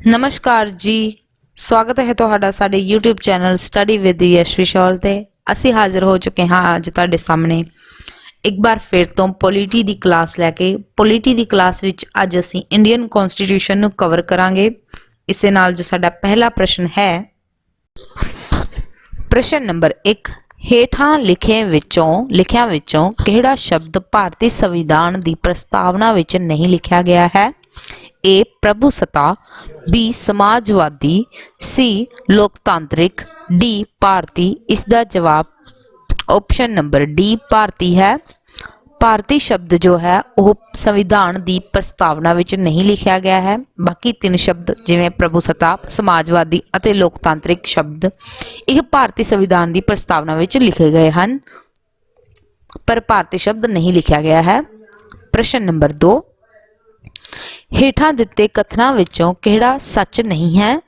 नमस्कार जी, स्वागत है तुहाडा साडे यूट्यूब चैनल स्टडी विद यश विशाल ते असी हाजिर हो चुके हाँ अज तुहाडे सामने एक बार फिर तो पॉलिटी दी क्लास लैके। पॉलिटी दी क्लास विच अज असी इंडियन कॉन्स्टिट्यूशन नूं कवर करांगे। इस नाल जो साडा पहला प्रश्न है, प्रश्न नंबर 1, हेठां लिखियां विचों किहड़ा शब्द भारतीय संविधान दी प्रस्तावना विच नहीं लिखिया गया है? ए प्रभुसत्ता, बी समाजवादी, सी लोकतांत्रिक, डी भारती। इसका जवाब ऑप्शन नंबर डी भारती है। भारती शब्द जो है वह संविधान की प्रस्तावना विच नहीं लिखा गया है। बाकी तीन शब्द जिवें प्रभुसत्ता, समाजवादी अते लोकतांत्रिक शब्द यह भारतीय संविधान की प्रस्तावना विच लिखे गए हैं, पर भारतीय शब्द नहीं लिखा गया है। प्रश्न नंबर 2, हेठां दिते कथनां विचों किहड़ा सच नहीं है?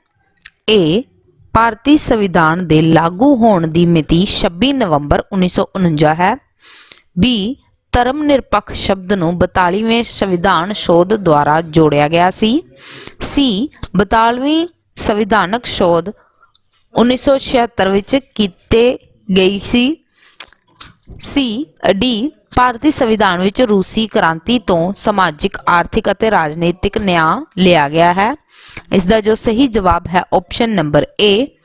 ए भारतीय संविधान दे लागू होण दी मिति 26 नवंबर 1949 है। बी धर्म निरपक्ष शब्द नूं 42वें संविधान शोध द्वारा जोड़िया गया सी। सी 42वीं संविधानक शोध 1976 विच कीते गई सी। सी डी भारतीय संविधान विच रूसी क्रांति तो समाजिक, आर्थिक अते राजनीतिक न्याय लिया गया है। इसका जो सही जवाब है ऑप्शन नंबर ए,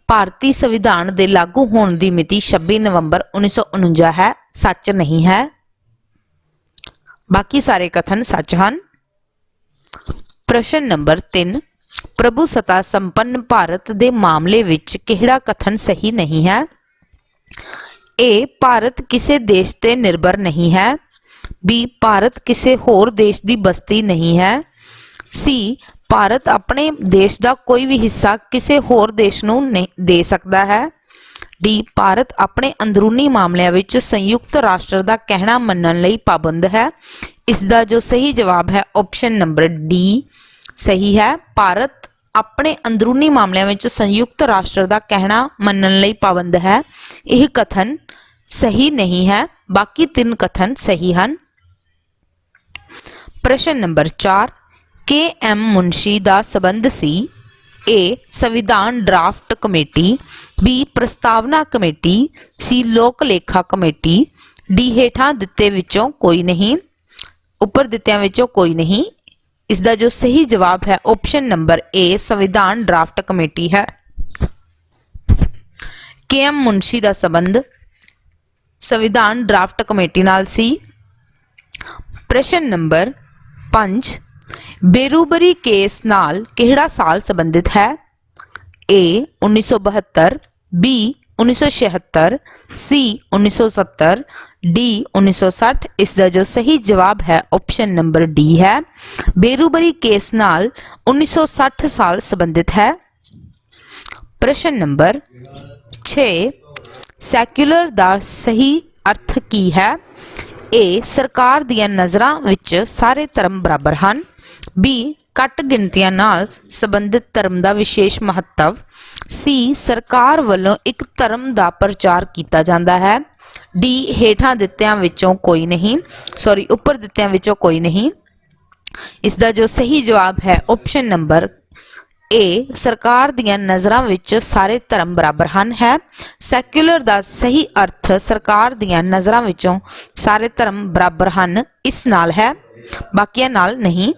भारतीय संविधान दे लागू होने की मिति 26 नवंबर 1949 है, सच नहीं है। बाकी सारे कथन सच हैं। प्रश्न नंबर 3, प्रभुसत्ता संपन्न भारत दे मामले विच किहड़ा कथन सही नहीं है? ए भारत किसी देश ते निर्भर नहीं है। बी भारत किसी होर देश की बस्ती नहीं है। सी भारत अपने देश का कोई भी हिस्सा किसी होर देश नूं नहीं दे सकता है। डी भारत अपने अंदरूनी मामलों विच संयुक्त राष्ट्र का कहना मनन लई पाबंद है। इसका जो सही जवाब है ऑप्शन नंबर डी सही है। भारत अपने अंदरूनी मामलों में संयुक्त राष्ट्र का कहना मनन लई पाबंद है, यह कथन सही नहीं है। बाकी तीन कथन सही हैं। प्रश्न नंबर 4, के एम मुंशी का संबंध सी? ए संविधान ड्राफ्ट कमेटी, बी प्रस्तावना कमेटी, सी लोक लेखा कमेटी, डी हेठां दिते विचों कोई नहीं, ऊपर दित्तियां विचों कोई नहीं। इसका जो सही जवाब है ऑप्शन नंबर ए संविधान ड्राफ्ट कमेटी है। के एम मुंशी का संबंध संविधान ड्राफ्ट कमेटी नाल सी। प्रश्न नंबर 5, बेरूबरी केस नाल किहड़ा साल संबंधित है? ए 1972, बी 1976, सी 1970, डी 1960। इसका जो सही जवाब है ऑप्शन नंबर डी है। बेरूबरी केस नाल 1960 साल संबंधित है। प्रश्न नंबर 6, सैक्यूलर दा सही अर्थ की है? ए सरकार दियां नज़रां विच सारे धर्म बराबर हैं। बी घट गिनतियां नाल संबंधित धर्म का विशेष महत्व। सी सरकार वालों एक धर्म का प्रचार किया जाता है। डी हेठां दित्तियां विचों कोई नहीं, सॉरी ऊपर दित्तियां विचों कोई नहीं। इसका जो सही जवाब है ऑप्शन नंबर ए सरकार दियां नज़रां विच सारे धर्म बराबर हैं है। सैक्यूलर का सही अर्थ सरकार दियां नज़रां विचों सारे धर्म बराबर हैं इस नाल है, बाकियां नाल नहीं।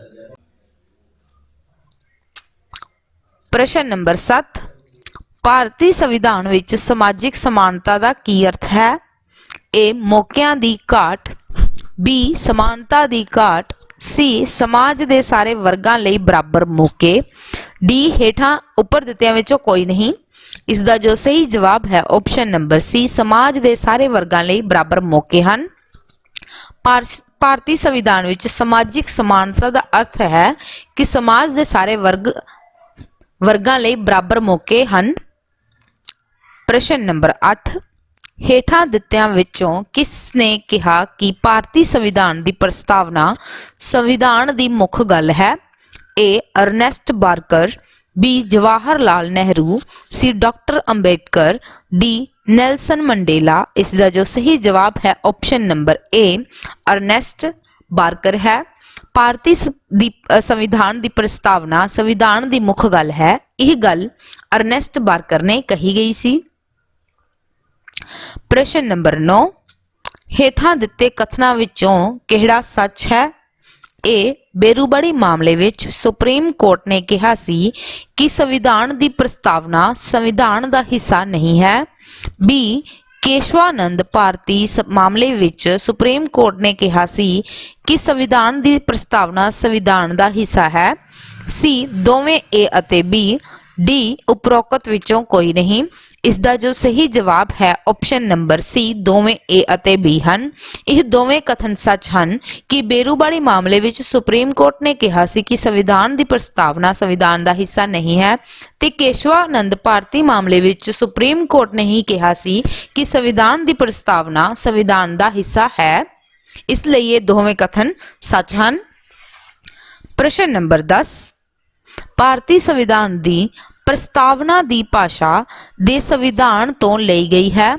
प्रश्न नंबर 7, भारतीय संविधान विच समाजिक समानता का की अर्थ है? ए मौकियां दी घाट, बी समानता दी घाट, सी समाज दे सारे वर्गां लई बराबर मौके, डी हेठां ऊपर दित्तियां विचों कोई नहीं। इसका जो सही जवाब है ऑप्शन नंबर सी समाज दे सारे वर्गां लई बराबर मौके हैं। भारतीय संविधान विच समाजिक समानता का अर्थ है कि समाज दे सारे वर्गां लई बराबर मौके हैं। प्रश्न नंबर 8, हेठां दित्तियां विचों किसने कहा कि भारतीय संविधान की प्रस्तावना संविधान की मुख गल है? A Ernest Barker, B Jawahar Lal Nehru, C doctor Ambedkar, D Nelson Mandela. इसका जो सही जवाब है option number A Ernest Barker है। ਭਾਰਤੀ ਸੰਵਿਧਾਨ ਦੀ ਪ੍ਰਸਤਾਵਨਾ ਸੰਵਿਧਾਨ ਦੀ ਮੁੱਖ ਗੱਲ ਹੈ। ਇਹ ਗੱਲ ਅਰਨੈਸਟ ਬਾਰਕਰ ਨੇ ਕਹੀ ਗਈ ਸੀ। ਪ੍ਰਸ਼ਨ ਨੰਬਰ 9, ਹੇਠਾਂ ਦਿੱਤੇ ਕਥਨਾਂ ਵਿੱਚੋਂ ਕਿਹੜਾ ਸੱਚ ਹੈ? A, ਬੇਰੁਬਾਰੀ ਮਾਮਲੇ ਵਿੱਚ ਸੁਪਰੀਮ ਕੋਰਟ ਨੇ ਕਿਹਾ ਸੀ ਕਿ ਸੰਵਿਧਾਨ ਦੀ ਪ੍ਰਸਤਾਵਨਾ ਸੰਵਿਧਾਨ ਦਾ ਹਿੱਸਾ ਨਹੀਂ ਹੈ। B, ਕੇਸ਼ਵਾਨੰਦ ਭਾਰਤੀ ਮਾਮਲੇ ਵਿੱਚ ਸੁਪਰੀਮ ਕੋਰਟ ਨੇ ਕਿਹਾ ਸੀ ਕਿ ਸੰਵਿਧਾਨ ਦੀ ਪ੍ਰਸਤਾਵਨਾ ਸੰਵਿਧਾਨ ਦਾ ਹਿੱਸਾ ਹੈ। C, ਦੋਵੇਂ A ਅਤੇ B। D, ਉਪਰੋਕਤ ਵਿੱਚੋਂ ਕੋਈ ਨਹੀਂ। ਇਸ ਦਾ ਜੋ ਸਹੀ ਜਵਾਬ ਹੈ ਆਪਸ਼ਨ ਨੰਬਰ C, ਦੋਵੇਂ A ਅਤੇ B ਹਨ। ਇਹ ਦੋਵੇਂ ਕਥਨ ਸੱਚ ਹਨ ਕਿ ਬੇਰੁਬਾਰੀ ਮਾਮਲੇ ਵਿੱਚ ਸੁਪਰੀਮ ਕੋਰਟ ਨੇ ਕਿਹਾ ਸੀ ਕਿ ਸੰਵਿਧਾਨ ਦੀ ਪ੍ਰਸਤਾਵਨਾ ਸੰਵਿਧਾਨ ਦਾ ਹਿੱਸਾ ਨਹੀਂ ਹੈ ਤੇ ਕੇਸ਼ਵਾਨੰਦ ਭਾਰਤੀ ਮਾਮਲੇ ਵਿੱਚ ਸੁਪਰੀਮ ਕੋਰਟ ਨੇ ਹੀ ਕਿਹਾ ਸੀ ਕਿ ਸੰਵਿਧਾਨ ਦੀ ਪ੍ਰਸਤਾਵਨਾ ਸੰਵਿਧਾਨ ਦਾ ਹਿੱਸਾ ਹੈ। ਇਸ ਲਈ ਇਹ ਦੋਵੇਂ ਕਥਨ ਸੱਚ ਹਨ। ਪ੍ਰਸ਼ਨ ਨੰਬਰ 10, ਭਾਰਤੀ ਸੰਵਿਧਾਨ ਦੀ ਪ੍ਰਸਤਾਵਨਾ ਦੀ ਭਾਸ਼ਾ ਦੇ ਸੰਵਿਧਾਨ ਤੋਂ ਲਈ ਗਈ ਹੈ।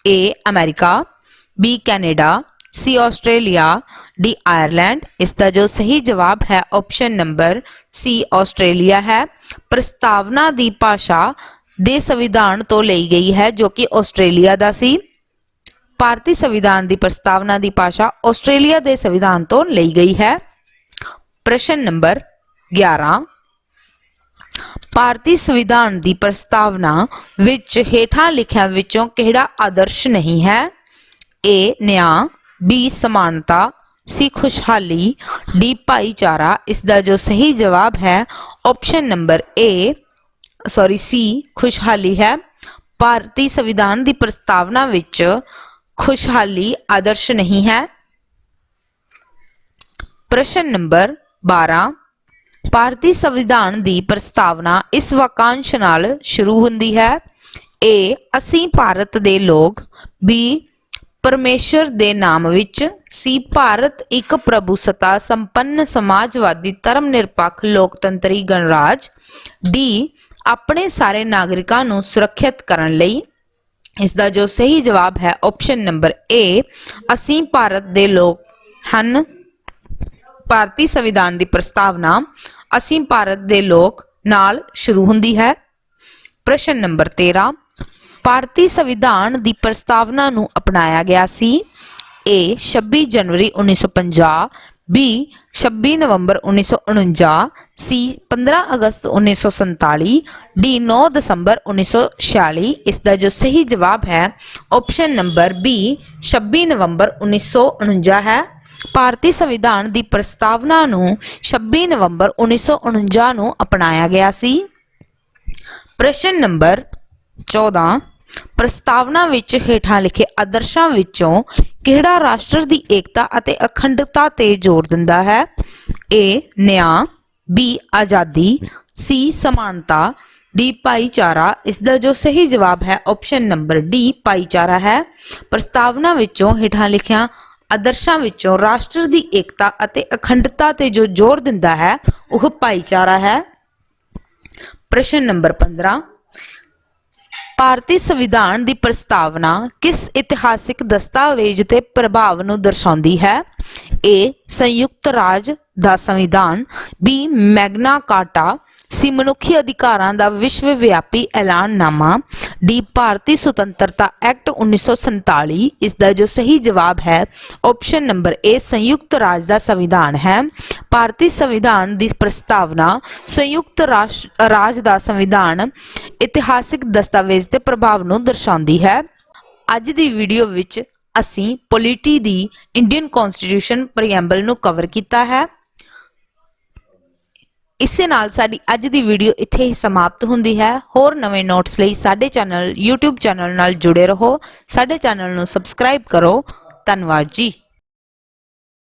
A, America, B, Canada, C, Australia, D, Ireland. ਇਸ ਦਾ ਜੋ ਸਹੀ ਜਵਾਬ ਹੈ ਆਪਸ਼ਨ ਨੰਬਰ C, ਆਸਟ੍ਰੇਲੀਆ ਹੈ। ਪ੍ਰਸਤਾਵਨਾ ਦੀ ਭਾਸ਼ਾ ਦੇ ਸੰਵਿਧਾਨ ਤੋਂ ਲਈ ਗਈ ਹੈ ਜੋ ਕਿ ਆਸਟ੍ਰੇਲੀਆ ਦਾ ਸੀ। ਭਾਰਤੀ ਸੰਵਿਧਾਨ ਦੀ ਪ੍ਰਸਤਾਵਨਾ ਦੀ ਭਾਸ਼ਾ ਆਸਟ੍ਰੇਲੀਆ ਦੇ ਸੰਵਿਧਾਨ ਤੋਂ ਲਈ ਗਈ ਹੈ। ਪ੍ਰਸ਼ਨ ਨੰਬਰ 11, ਭਾਰਤੀ ਸੰਵਿਧਾਨ ਦੀ ਪ੍ਰਸਤਾਵਨਾ ਵਿੱਚ ਹੇਠਾਂ ਲਿਖਿਆਂ ਵਿੱਚੋਂ ਕਿਹੜਾ ਆਦਰਸ਼ ਨਹੀਂ ਹੈ? A, ਨਿਆਂ, B, ਸਮਾਨਤਾ, C, ਖੁਸ਼ਹਾਲੀ, D, ਭਾਈਚਾਰਾ। ਇਸ ਦਾ ਜੋ ਸਹੀ ਜਵਾਬ ਹੈ ਆਪਸ਼ਨ ਨੰਬਰ C, ਖੁਸ਼ਹਾਲੀ ਹੈ। ਭਾਰਤੀ ਸੰਵਿਧਾਨ ਦੀ ਪ੍ਰਸਤਾਵਨਾ ਵਿੱਚ ਖੁਸ਼ਹਾਲੀ ਆਦਰਸ਼ ਨਹੀਂ ਹੈ। ਪ੍ਰਸ਼ਨ ਨੰਬਰ 12, ਭਾਰਤੀ ਸੰਵਿਧਾਨ ਦੀ ਪ੍ਰਸਤਾਵਨਾ ਇਸ ਵਾਕਾਂਸ਼ ਨਾਲ ਸ਼ੁਰੂ ਹੁੰਦੀ ਹੈ। A, ਅਸੀਂ ਭਾਰਤ ਦੇ ਲੋਕ। B, ਪਰਮੇਸ਼ਰ ਦੇ ਨਾਮ ਵਿੱਚ। C, ਭਾਰਤ ਇੱਕ ਪ੍ਰਭੂਸੱਤਾ ਸੰਪੰਨ ਸਮਾਜਵਾਦੀ ਧਰਮ ਨਿਰਪੱਖ ਲੋਕਤੰਤਰੀ ਗਣਰਾਜ। D, ਆਪਣੇ ਸਾਰੇ ਨਾਗਰਿਕਾਂ ਨੂੰ ਸੁਰੱਖਿਅਤ ਕਰਨ ਲਈ। ਇਸ ਦਾ ਜੋ ਸਹੀ ਜਵਾਬ ਹੈ ਆਪਸ਼ਨ ਨੰਬਰ A, ਅਸੀਂ ਭਾਰਤ ਦੇ ਲੋਕ ਹਨ। ਭਾਰਤੀ ਸੰਵਿਧਾਨ ਦੀ ਪ੍ਰਸਤਾਵਨਾ ਅਸੀਂ ਭਾਰਤ ਦੇ ਲੋਕ ਨਾਲ ਸ਼ੁਰੂ ਹੁੰਦੀ ਹੈ। ਪ੍ਰਸ਼ਨ ਨੰਬਰ 13, ਭਾਰਤੀ ਸੰਵਿਧਾਨ ਦੀ ਪ੍ਰਸਤਾਵਨਾ ਨੂੰ ਅਪਣਾਇਆ ਗਿਆ ਸੀ। A, 26 January 1950, B, 26 November 1949, C, 15 August 1947, D, 9 ਦਸੰਬਰ 1946। ਇਸ ਦਾ ਜੋ ਸਹੀ ਜਵਾਬ ਹੈ ਆਪਸ਼ਨ ਨੰਬਰ B, 26 ਨਵੰਬਰ 1949 ਹੈ। ਭਾਰਤੀ ਸੰਵਿਧਾਨ ਦੀ ਪ੍ਰਸਤਾਵਨਾ ਨੂੰ 26 ਨਵੰਬਰ 1949 ਨੂੰ ਅਪਣਾਇਆ ਗਿਆ ਸੀ। ਪ੍ਰਸ਼ਨ ਨੰਬਰ 14, ਪ੍ਰਸਤਾਵਨਾ ਵਿੱਚ ਹੇਠਾਂ ਲਿਖੇ ਆਦਰਸ਼ਾਂ ਵਿੱਚੋਂ ਕਿਹੜਾ ਰਾਸ਼ਟਰ ਦੀ ਏਕਤਾ ਅਤੇ ਅਖੰਡਤਾ ਤੇ ਜ਼ੋਰ ਦਿੰਦਾ ਹੈ? A, ਨਿਆਂ, B, ਆਜ਼ਾਦੀ, C, ਸਮਾਨਤਾ, D, ਭਾਈਚਾਰਾ। ਇਸ ਦਾ ਜੋ ਸਹੀ ਜਵਾਬ ਹੈ ਆਪਸ਼ਨ ਨੰਬਰ D, ਭਾਈਚਾਰਾ ਹੈ। ਪ੍ਰਸਤਾਵਨਾ ਵਿੱਚੋਂ ਹੇਠਾਂ ਲਿਖਿਆਂ ਆਦਰਸ਼ਾਂ ਵਿੱਚੋਂ ਰਾਸ਼ਟਰ ਦੀ ਏਕਤਾ ਅਤੇ ਅਖੰਡਤਾ ਤੇ ਜੋ ਜ਼ੋਰ ਦਿੰਦਾ ਹੈ ਉਹ ਭਾਈਚਾਰਾ ਹੈ। ਪ੍ਰਸ਼ਨ ਨੰਬਰ 15, ਭਾਰਤੀ ਸੰਵਿਧਾਨ ਦੀ ਪ੍ਰਸਤਾਵਨਾ ਕਿਸ ਇਤਿਹਾਸਿਕ ਦਸਤਾਵੇਜ਼ ਤੇ ਪ੍ਰਭਾਵ ਨੂੰ ਦਰਸਾਉਂਦੀ ਹੈ? A, ਸੰਯੁਕਤ ਰਾਜ ਦਾ ਸੰਵਿਧਾਨ, B, ਮੈਗਨਾ ਕਾਰਟਾ, C, ਮਨੁੱਖੀ ਅਧਿਕਾਰਾਂ ਦਾ ਵਿਸ਼ਵ ਵਿਆਪੀ ਐਲਾਨਨਾਮਾ, D, ਭਾਰਤੀ ਸੁਤੰਤਰਤਾ ਐਕਟ 1947। ਇਸ ਦਾ ਜੋ ਸਹੀ ਜਵਾਬ ਹੈ ਆਪਸ਼ਨ ਨੰਬਰ A, ਸੰਯੁਕਤ ਰਾਜ ਦਾ ਸੰਵਿਧਾਨ ਹੈ। ਭਾਰਤੀ ਸੰਵਿਧਾਨ ਦੀ ਪ੍ਰਸਤਾਵਨਾ ਸੰਯੁਕਤ ਰਾਜ ਦਾ ਸੰਵਿਧਾਨ ਇਤਿਹਾਸਿਕ ਦਸਤਾਵੇਜ਼ ਤੇ ਪ੍ਰਭਾਵ ਨੂੰ ਦਰਸਾਉਂਦੀ ਹੈ। ਅੱਜ ਦੀ ਵੀਡੀਓ ਵਿੱਚ ਅਸੀਂ ਪੋਲਿਟੀ ਦੀ ਇੰਡੀਅਨ ਕਨਸਟੀਟਿਊਸ਼ਨ ਪ੍ਰੀਐਂਬਲ ਨੂੰ ਕਵਰ ਕੀਤਾ ਹੈ। ਇਸੇ ਨਾਲ ਸਾਡੀ ਅੱਜ ਦੀ ਵੀਡੀਓ ਇੱਥੇ ਹੀ ਸਮਾਪਤ ਹੁੰਦੀ ਹੈ। ਹੋਰ ਨਵੇਂ ਨੋਟਸ ਲਈ ਸਾਡੇ YouTube ਚੈਨਲ ਨਾਲ ਜੁੜੇ ਰਹੋ। ਸਾਡੇ ਚੈਨਲ ਨੂੰ ਸਬਸਕ੍ਰਾਈਬ ਕਰੋ। ਧੰਨਵਾਦ ਜੀ।